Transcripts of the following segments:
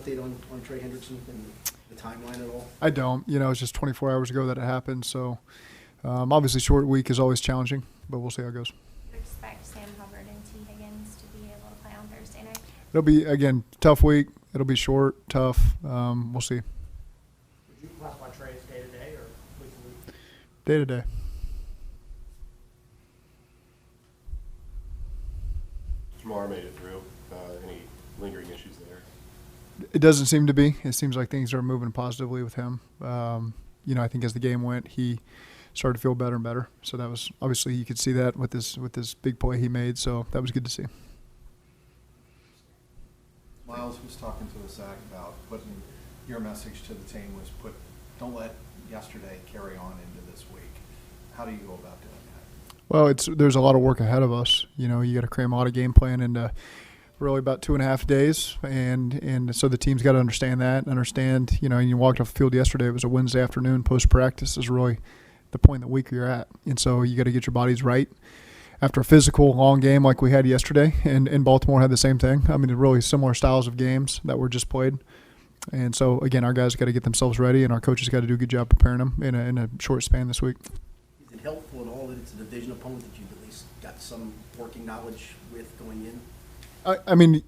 update on Trey Hendrickson and the timeline at all? I don't. It's just 24 hours ago that it happened. So obviously short week is always challenging, but we'll see how it goes. Do you expect Sam Hubbard and T. Higgins to be able to play on Thursday night? It'll be, again, tough week. It'll be short, tough. We'll see. Would you classify Trey as day-to-day or week to week? Day to day. Jamar made it through. Any lingering issues there? It doesn't seem to be. It seems like things are moving positively with him. I think as the game went, he started to feel better and better. So that was obviously you could see that with this big play he made. So that was good to see. Miles was talking to us, Zach, about putting your message to the team was don't let yesterday carry on into this week. How do you go about doing that? Well, there's a lot of work ahead of us. You got to cram a lot of game plan into really about 2.5 days, and so the team's got to understand that. And you walked off the field yesterday. It was a Wednesday afternoon. Post practice is really the point of the week you're at, and so you got to get your bodies right. After a physical long game like we had yesterday, and Baltimore had the same thing. I mean, really similar styles of games that were just played. And so, again, our guys got to get themselves ready, and our coaches got to do a good job preparing them in a short span this week. Is it helpful at all that it's a division opponent that you've at least got some working knowledge with going in? I mean,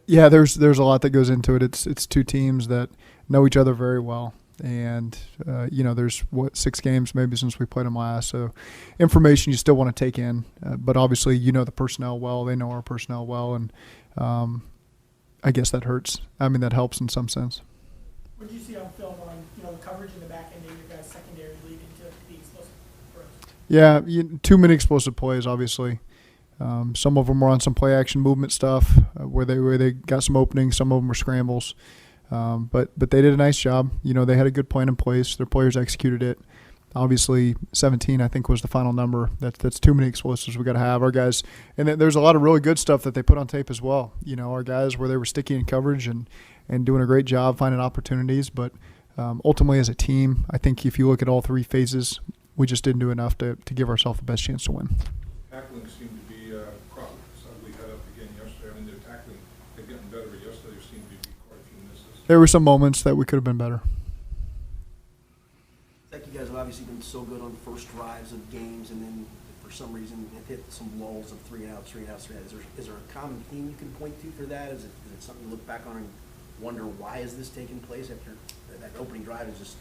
yeah, there's a lot that goes into it. It's two teams that know each other very well. And, there's 6 games maybe since we played them last. So information you still want to take in. But obviously, the personnel well. They know our personnel well. And I guess that hurts. I mean, that helps in some sense. What did you see on film on the coverage in the back end of your guys' secondary leading to the explosive throws? Yeah, too many explosive plays, obviously. Some of them were on some play action movement stuff where they got some openings. Some of them were scrambles. But they did a nice job. They had a good plan in place. Their players executed it. Obviously, 17, I think, was the final number. That's too many explosives we got to have. Our guys, and there's a lot of really good stuff that they put on tape as well. Our guys where they were sticky in coverage and doing a great job finding opportunities. But ultimately, as a team, I think if you look at all 3 phases, we just didn't do enough to give ourselves the best chance to win. Tackling seemed to be a problem. So we had up again yesterday. I mean, their tackling had gotten better, but yesterday there seemed to be quite a few misses. There were some moments that we could have been better. Zach, you guys have obviously been so good on first drives of games, and then for some reason have hit some lulls of 3 and outs, 3 and outs, 3 and outs. Is there a common theme you can point to for that? Is it something you look back on and wonder why is this taking place after that opening drive is just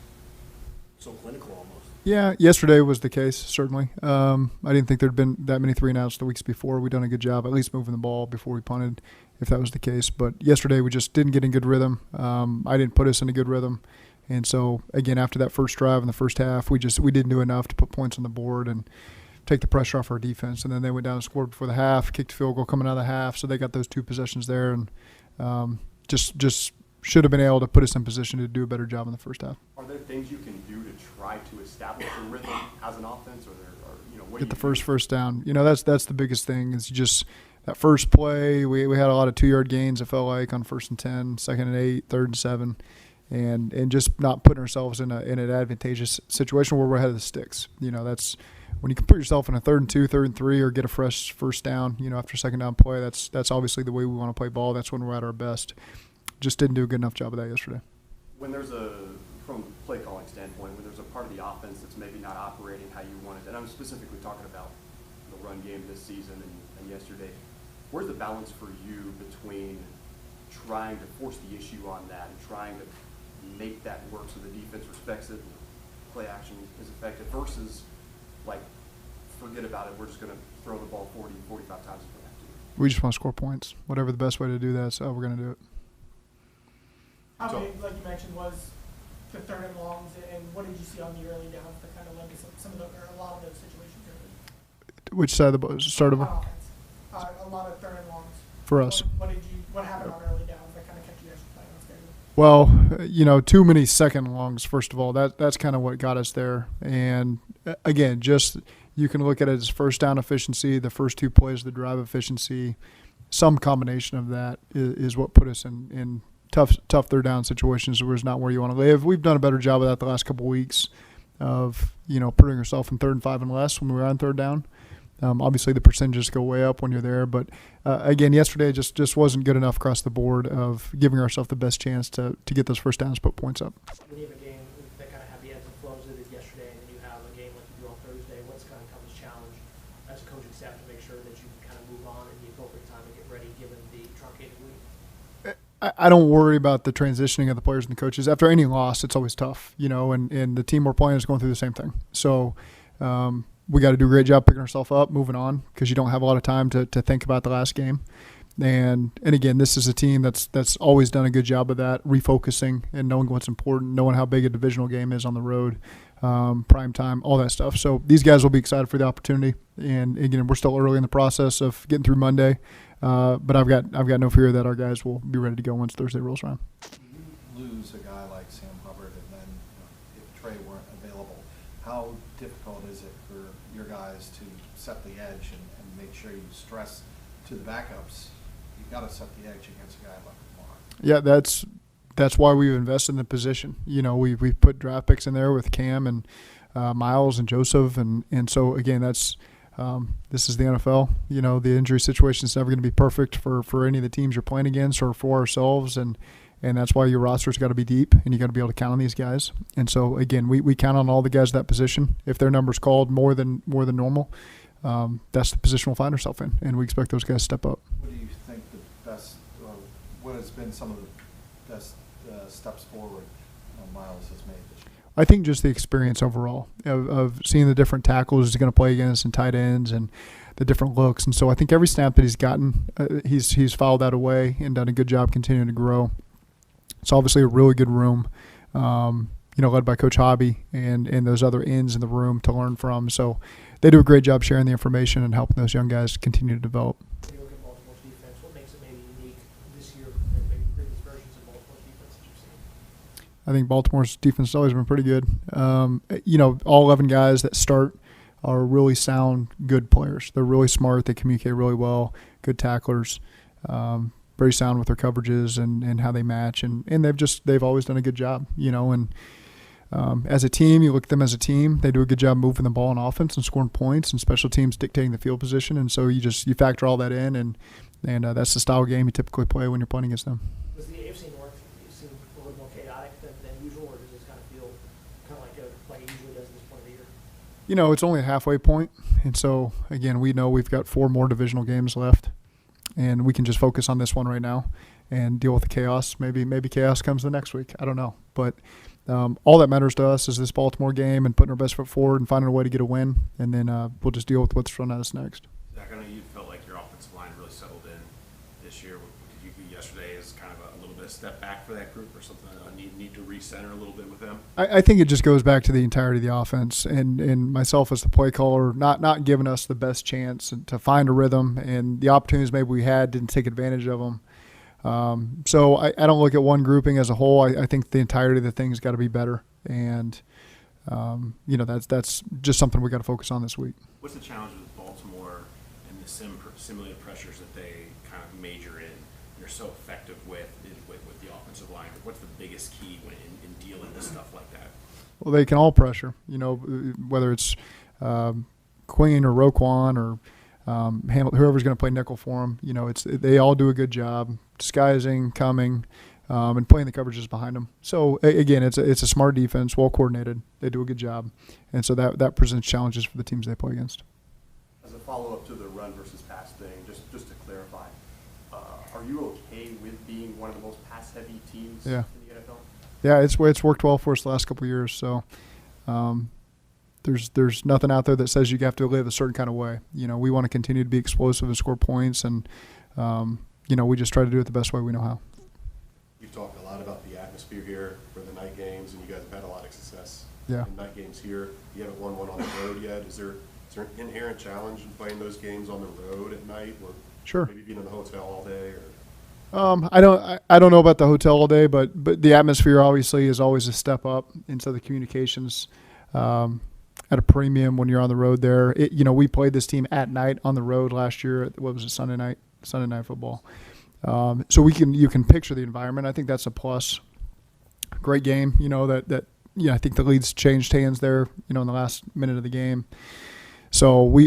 so clinical almost? Yeah, yesterday was the case, certainly. I didn't think there'd been that many 3 and outs the weeks before. We'd done a good job at least moving the ball before we punted, if that was the case. But yesterday we just didn't get in good rhythm. I didn't put us in a good rhythm. And so, again, after that first drive in the first half, we didn't do enough to put points on the board and take the pressure off our defense. And then they went down and scored before the half, kicked a field goal coming out of the half. So they got those 2 possessions there and just should have been able to put us in position to do a better job in the first half. Are there things you can do to try to establish a rhythm as an offense, or what Get do the you first down. That's the biggest thing is just that first play. We had a lot of 2-yard gains, it felt like, on 1st and 10, 2nd and 8, 3rd and 7. And just not putting ourselves in an advantageous situation where we're ahead of the sticks. That's when you can put yourself in a 3rd and 2, 3rd and 3, or get a fresh first down. After a second down play, that's obviously the way we want to play ball. That's when we're at our best. Just didn't do a good enough job of that yesterday. When there's from a play calling standpoint, when there's a part of the offense that's maybe not operating how you want it, and I'm specifically talking about the run game this season and yesterday, where's the balance for you between trying to force the issue on that and trying to make that work so the defense respects it and play action is effective versus, forget about it, we're just going to throw the ball 40, 45 times if we have to? We just want to score points. Whatever the best way to do that, so we're going to do it. How big, like you mentioned, was the 3rd and longs, and what did you see on the early downs that kind of led to a lot of those situations early? Which side of the ball? Start of On offense. A lot of 3rd and longs. for us. What happened on early downs that kind of kept you guys from playing on schedule? Well, too many second longs, first of all. That's kind of what got us there. And, again, just you can look at it as first down efficiency, the first 2 plays, the drive efficiency. Some combination of that is what put us in tough 3rd down situations where it's not where you want to live. We've done a better job of that the last couple of weeks of, putting ourselves in 3rd and 5 and less when we were on 3rd down. Obviously, the percentages go way up when you're there, but again, yesterday just wasn't good enough across the board of giving ourselves the best chance to get those first downs, put points up. When you have a game that kind of had the ebbs and flows that it did yesterday, and then you have a game like you do on Thursday, what's kind of toughest challenge as a coaching staff to make sure that you can kind of move on in the appropriate time and get ready given the truncated week? I don't worry about the transitioning of the players and the coaches. After any loss, it's always tough, and the team we're playing is going through the same thing. So we got to do a great job picking ourselves up, moving on, because you don't have a lot of time to think about the last game. And again, this is a team that's always done a good job of that, refocusing and knowing what's important, knowing how big a divisional game is on the road, prime time, all that stuff. So these guys will be excited for the opportunity. And again, we're still early in the process of getting through Monday, but I've got no fear that our guys will be ready to go once Thursday rolls around. You lose a guy like Sam Hubbard, and then if Trey weren't available, how difficult is it for your guys to set the edge and make sure you stress to the backups? You got to set the edge against a guy like Lamar. Yeah, that's why we've invested in the position. We've put draft picks in there with Cam and Miles and Joseph, and so again, that's this is the NFL. The injury situation is never going to be perfect for any of the teams you're playing against or for ourselves, and that's why your roster's got to be deep and you got to be able to count on these guys. And so again, we count on all the guys at that position. If their number's called more than normal, that's the position we'll find ourselves in, and we expect those guys to step up. What do you think the best, or what has been some of the best steps forward Miles has made this year? I think just the experience overall of seeing the different tackles he's going to play against and tight ends and the different looks. And so I think every snap that he's gotten, he's fouled that away and done a good job continuing to grow. It's obviously a really good room, led by Coach Hobby and those other ends in the room to learn from. So they do a great job sharing the information and helping those young guys continue to develop. When you look at Baltimore's defense, what makes it maybe unique this year and maybe previous versions of Baltimore's defense that you've seen? I think Baltimore's defense has always been pretty good. All 11 guys that start are really sound, good players. They're really smart. They communicate really well, good tacklers, very sound with their coverages and how they match. And they've always done a good job, and as a team, you look at them as a team, they do a good job moving the ball on offense and scoring points, and special teams dictating the field position. And so you factor all that in, and that's the style of game you typically play when you're playing against them. Was the AFC North seem a little more chaotic than usual, or does this kind of feel kind of like it usually does at this point of the year? It's only a halfway point, and so again, we know we've got 4 more divisional games left, and we can just focus on this one right now and deal with the chaos. Maybe chaos comes the next week. I don't know, but all that matters to us is this Baltimore game and putting our best foot forward and finding a way to get a win, and then we'll just deal with what's thrown at us next. Zach, I know you felt like your offensive line really settled in this year. Did you view yesterday as kind of a little bit of step back for that group, or something a need to recenter a little bit with them? I think it just goes back to the entirety of the offense and myself as the play caller not giving us the best chance to find a rhythm, and the opportunities maybe we had didn't take advantage of them. So I don't look at one grouping as a whole. I think the entirety of the thing's got to be better, and that's just something we got to focus on this week. What's the challenge with Baltimore and the simulated pressures that they kind of major in? They're so effective with the offensive line. What's the biggest key in dealing with stuff like that? Well, they can all pressure. Whether it's Queen or Roquan or whoever's going to play nickel for them. They all do a good job disguising, coming, and playing the coverages behind them. So again, it's a smart defense, well coordinated. They do a good job, and so that presents challenges for the teams they play against. As a follow-up to the run versus pass thing, just to clarify, are you okay with being one of the most pass-heavy teams in the NFL? Yeah, it's worked well for us the last couple of years. So there's nothing out there that says you have to live a certain kind of way. We want to continue to be explosive and score points, and we just try to do it the best way we know how. You've talked a lot about the atmosphere here for the night games, and you guys have had a lot of success in night games here. You haven't won one on the road yet. Is there an inherent challenge in playing those games on the road at night, or maybe being in the hotel all day? Or I don't know about the hotel all day, but the atmosphere obviously is always a step up, and so the communications at a premium when you're on the road there. We played this team at night on the road last year. What was it, Sunday night football? So you can picture the environment. I think that's a plus. Great game. I think the leads changed hands there. In the last minute of the game. So we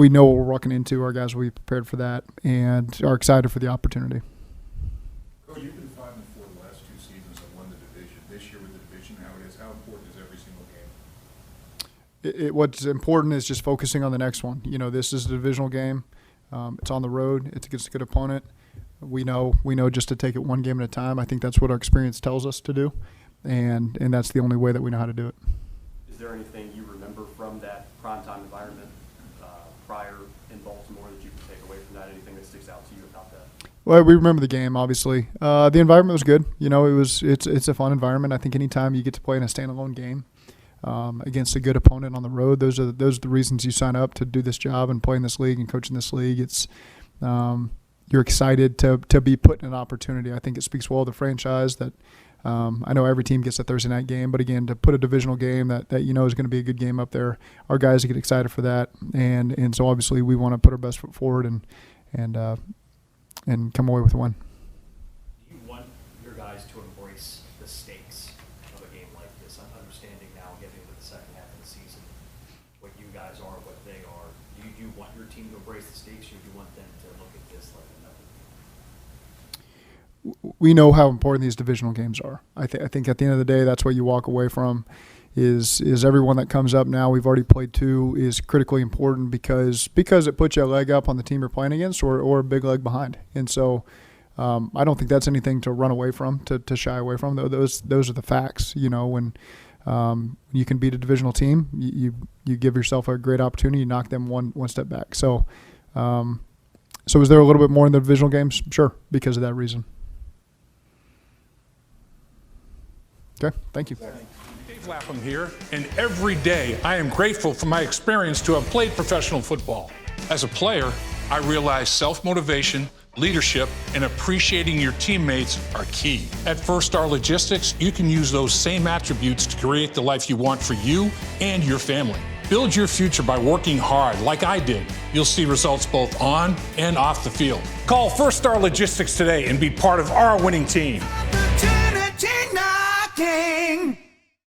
know what we're walking into. Our guys will be prepared for that and are excited for the opportunity. Coach, you've been 5-4 the last 2 seasons and won the division. This year with the division how it is, how important is every single game? What's important is just focusing on the next one. You know, this is a divisional game. It's on the road. It's against a good opponent. We know just to take it one game at a time. I think that's what our experience tells us to do, and that's the only way that we know how to do it. Is there anything you remember from that primetime environment prior in Baltimore that you can take away from that? Anything that sticks out to you about that? Well, we remember the game, obviously. The environment was good. You know, it's a fun environment. I think anytime you get to play in a standalone game against a good opponent on the road, those are the reasons you sign up to do this job and play in this league and coach in this league. It's you're excited to be put in an opportunity. I think it speaks well of the franchise that I know every team gets a Thursday night game, but again, to put a divisional game that you know is going to be a good game up there, our guys get excited for that, and so obviously we want to put our best foot forward and come away with a win. Do you want your guys to embrace the stakes of a game like this? I'm understanding now, getting into the second half of the season, what you guys are, what they are. Do you want your team to embrace the stakes, or do you want them to look at this like another? We know how important these divisional games are. I think at the end of the day, that's what you walk away from. Is everyone that comes up now, we've already played 2, is critically important because it puts you a leg up on the team you're playing against or a big leg behind. And so I don't think that's anything to run away from, to shy away from. Those are the facts. You know, when you can beat a divisional team, you give yourself a great opportunity, you knock them one step back. So is there a little bit more in the divisional games? Sure, because of that reason. Okay, thank you. Dave Lapham here, and every day I am grateful for my experience to have played professional football. As a player, I realize self-motivation, leadership, and appreciating your teammates are key. At First Star Logistics, you can use those same attributes to create the life you want for you and your family. Build your future by working hard like I did. You'll see results both on and off the field. Call First Star Logistics today and be part of our winning team. Opportunity knocking.